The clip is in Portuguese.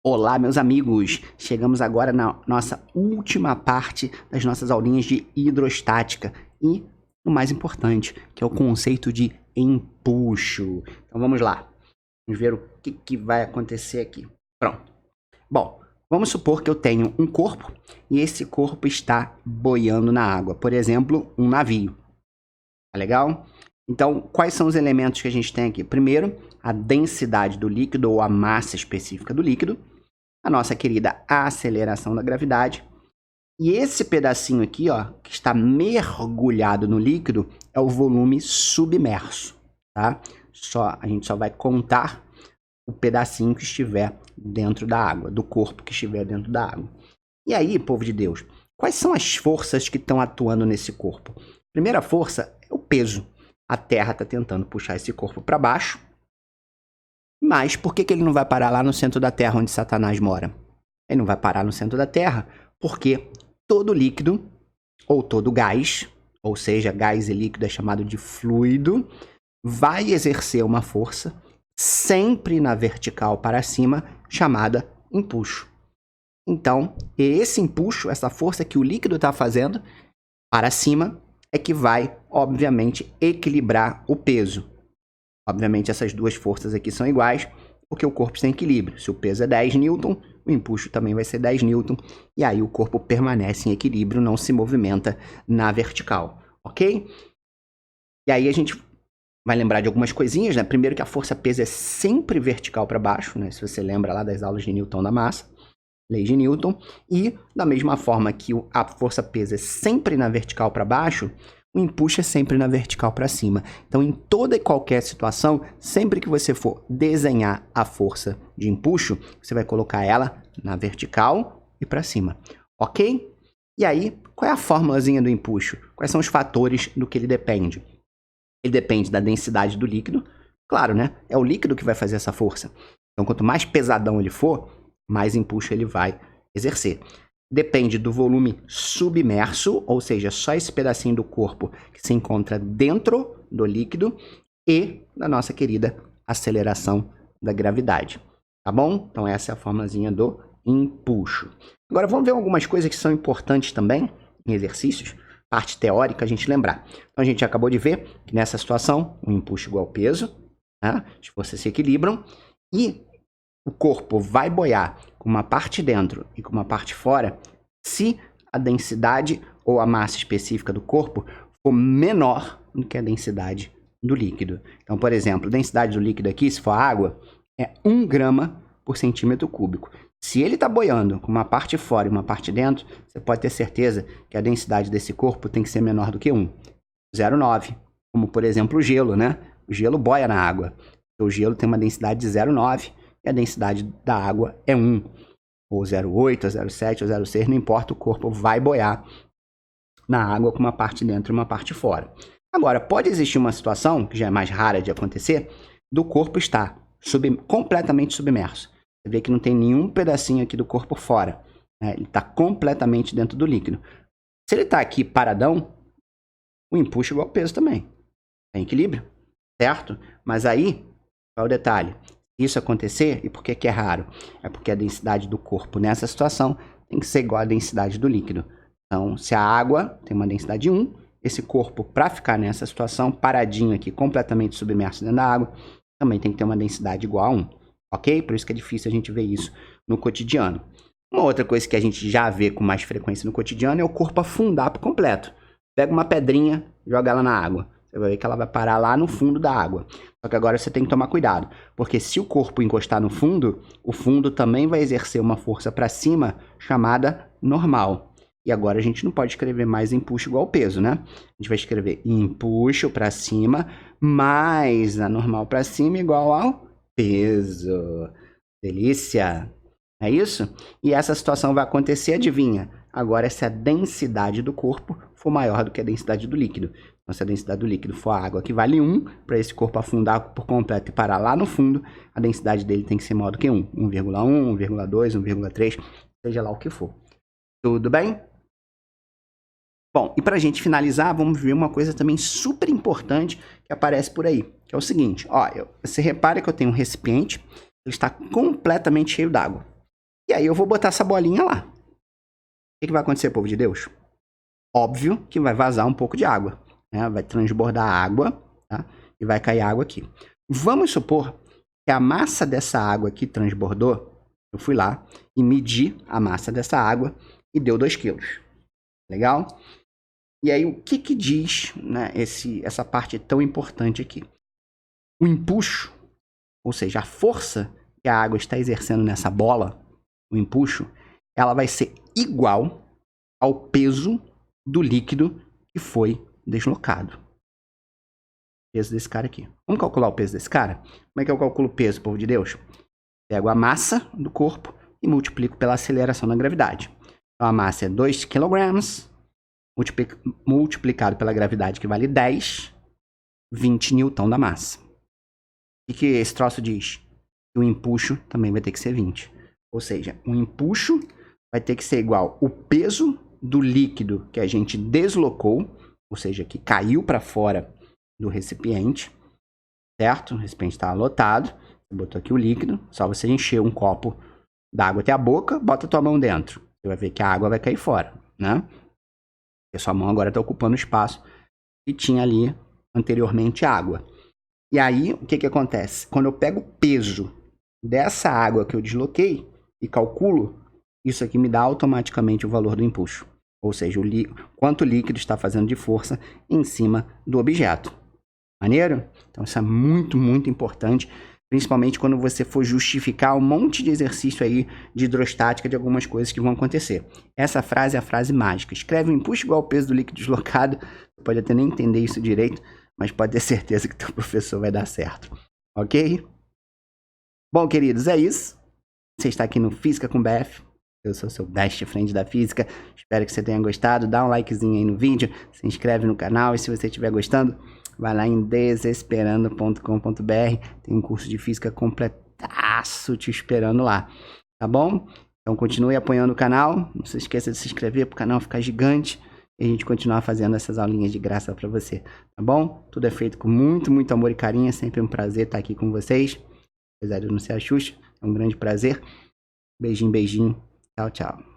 Olá, meus amigos! Chegamos agora na nossa última parte das nossas aulinhas de hidrostática e o mais importante, que é o conceito de empuxo. Então vamos lá, vamos ver o que vai acontecer aqui. Pronto. Bom, vamos supor que eu tenho um corpo e esse corpo está boiando na água. Por exemplo, um navio. Tá legal? Então, quais são os elementos que a gente tem aqui? Primeiro, a densidade do líquido ou a massa específica do líquido. A nossa querida aceleração da gravidade. E esse pedacinho aqui, ó, que está mergulhado no líquido, é o volume submerso, tá? A gente só vai contar o pedacinho que estiver dentro da água, do corpo que estiver dentro da água. E aí, povo de Deus, quais são as forças que estão atuando nesse corpo? Primeira força é o peso. A Terra está tentando puxar esse corpo para baixo. Mas por que ele não vai parar lá no centro da Terra, onde Satanás mora? Ele não vai parar no centro da Terra porque todo líquido, ou todo gás, ou seja, gás e líquido é chamado de fluido, vai exercer uma força sempre na vertical para cima, chamada empuxo. Então, esse empuxo, essa força que o líquido está fazendo para cima, é que vai, obviamente, equilibrar o peso. Obviamente, essas duas forças aqui são iguais, porque o corpo está em equilíbrio. Se o peso é 10 newton, o empuxo também vai ser 10 newton, e aí o corpo permanece em equilíbrio, não se movimenta na vertical, ok? E aí a gente vai lembrar de algumas coisinhas, né? Primeiro que a força-peso é sempre vertical para baixo, né? Se você lembra lá das aulas de Newton da massa, lei de Newton, e da mesma forma que a força-peso é sempre na vertical para baixo, o empuxo é sempre na vertical para cima. Então, em toda e qualquer situação, sempre que você for desenhar a força de empuxo, você vai colocar ela na vertical e para cima, ok? E aí, qual é a formulazinha do empuxo? Quais são os fatores do que ele depende? Ele depende da densidade do líquido. Claro, né? É o líquido que vai fazer essa força. Então, quanto mais pesadão ele for, mais empuxo ele vai exercer. Depende do volume submerso, ou seja, só esse pedacinho do corpo que se encontra dentro do líquido, e da nossa querida aceleração da gravidade. Tá bom? Então essa é a formulazinha do empuxo. Agora vamos ver algumas coisas que são importantes também em exercícios, parte teórica a gente lembrar. Então a gente acabou de ver que nessa situação o empuxo igual ao peso, né? As forças se equilibram e o corpo vai boiar com uma parte dentro e com uma parte fora se a densidade ou a massa específica do corpo for menor do que a densidade do líquido. Então, por exemplo, a densidade do líquido aqui, se for água, é 1 grama por centímetro cúbico. Se ele está boiando com uma parte fora e uma parte dentro, você pode ter certeza que a densidade desse corpo tem que ser menor do que 1. 0,9. Como, por exemplo, o gelo, né? O gelo boia na água. O gelo tem uma densidade de 0,9. E a densidade da água é 1, ou 0,8, ou 0,7, ou 0,6, não importa, o corpo vai boiar na água com uma parte dentro e uma parte fora. Agora, pode existir uma situação, que já é mais rara de acontecer, do corpo estar completamente submerso. Você vê que não tem nenhum pedacinho aqui do corpo fora, né? Ele está completamente dentro do líquido. Se ele está aqui paradão, o empuxo é igual ao peso também. Tem equilíbrio, certo? Mas aí, qual é o detalhe? Isso acontecer, e por que é raro? É porque a densidade do corpo nessa situação tem que ser igual à densidade do líquido. Então, se a água tem uma densidade 1, esse corpo, para ficar nessa situação, paradinho aqui, completamente submerso dentro da água, também tem que ter uma densidade igual a 1, ok? Por isso que é difícil a gente ver isso no cotidiano. Uma outra coisa que a gente já vê com mais frequência no cotidiano é o corpo afundar por completo. Pega uma pedrinha, joga ela na água. Você vai ver que ela vai parar lá no fundo da água. Só que agora você tem que tomar cuidado, porque se o corpo encostar no fundo, o fundo também vai exercer uma força para cima chamada normal. E agora a gente não pode escrever mais empuxo igual ao peso, né? A gente vai escrever empuxo para cima mais a normal para cima igual ao peso. Delícia! É isso? E essa situação vai acontecer, adivinha? Agora, se a densidade do corpo for maior do que a densidade do líquido. Então, se a densidade do líquido for a água, que vale 1, para esse corpo afundar por completo e parar lá no fundo, a densidade dele tem que ser maior do que 1. 1,1, 1,2, 1,3, seja lá o que for. Tudo bem? Bom, e para a gente finalizar, vamos ver uma coisa também super importante que aparece por aí, que é o seguinte. Ó, você repara que eu tenho um recipiente, ele está completamente cheio d'água. E aí eu vou botar essa bolinha lá. O que vai acontecer, povo de Deus? Óbvio que vai vazar um pouco de água, né? Vai transbordar água, tá? E vai cair água aqui. Vamos supor que a massa dessa água que transbordou, eu fui lá e medi a massa dessa água e deu 2 quilos. Legal? E aí, o que diz, né, essa parte tão importante aqui? O empuxo, ou seja, a força que a água está exercendo nessa bola, o empuxo, ela vai ser igual ao peso do líquido que foi deslocado. O peso desse cara aqui. Vamos calcular o peso desse cara? Como é que eu calculo o peso, povo de Deus? Pego a massa do corpo e multiplico pela aceleração da gravidade. Então, a massa é 2 kg, multiplicado pela gravidade, que vale 10, 20 newton da massa. O que esse troço diz? Que o empuxo também vai ter que ser 20. Ou seja, o empuxo vai ter que ser igual ao peso do líquido que a gente deslocou, ou seja, que caiu para fora do recipiente, certo? O recipiente está lotado, você botou aqui o líquido, só você encher um copo d'água até a boca, bota a tua mão dentro. Você vai ver que a água vai cair fora, né? Porque sua mão agora está ocupando o espaço que tinha ali anteriormente água. E aí, o que acontece? Quando eu pego o peso dessa água que eu desloquei e calculo, isso aqui me dá automaticamente o valor do empuxo. Ou seja, quanto o líquido está fazendo de força em cima do objeto. Maneiro? Então isso é muito, muito importante, principalmente quando você for justificar um monte de exercício aí de hidrostática de algumas coisas que vão acontecer. Essa frase é a frase mágica. Escreve um empuxo igual ao peso do líquido deslocado. Você pode até nem entender isso direito, mas pode ter certeza que teu professor vai dar certo. Ok? Bom, queridos, é isso. Você está aqui no Física com BF. Eu sou seu best friend da física. Espero que você tenha gostado. Dá um likezinho aí no vídeo. Se inscreve no canal. E se você estiver gostando, vai lá em desesperando.com.br. Tem um curso de física completaço te esperando lá. Tá bom? Então continue apoiando o canal. Não se esqueça de se inscrever para o canal ficar gigante. E a gente continuar fazendo essas aulinhas de graça para você. Tá bom? Tudo é feito com muito, muito amor e carinho. É sempre um prazer estar aqui com vocês. Apesar de eu não ser a Xuxa, é um grande prazer. Beijinho, beijinho. Tchau, tchau.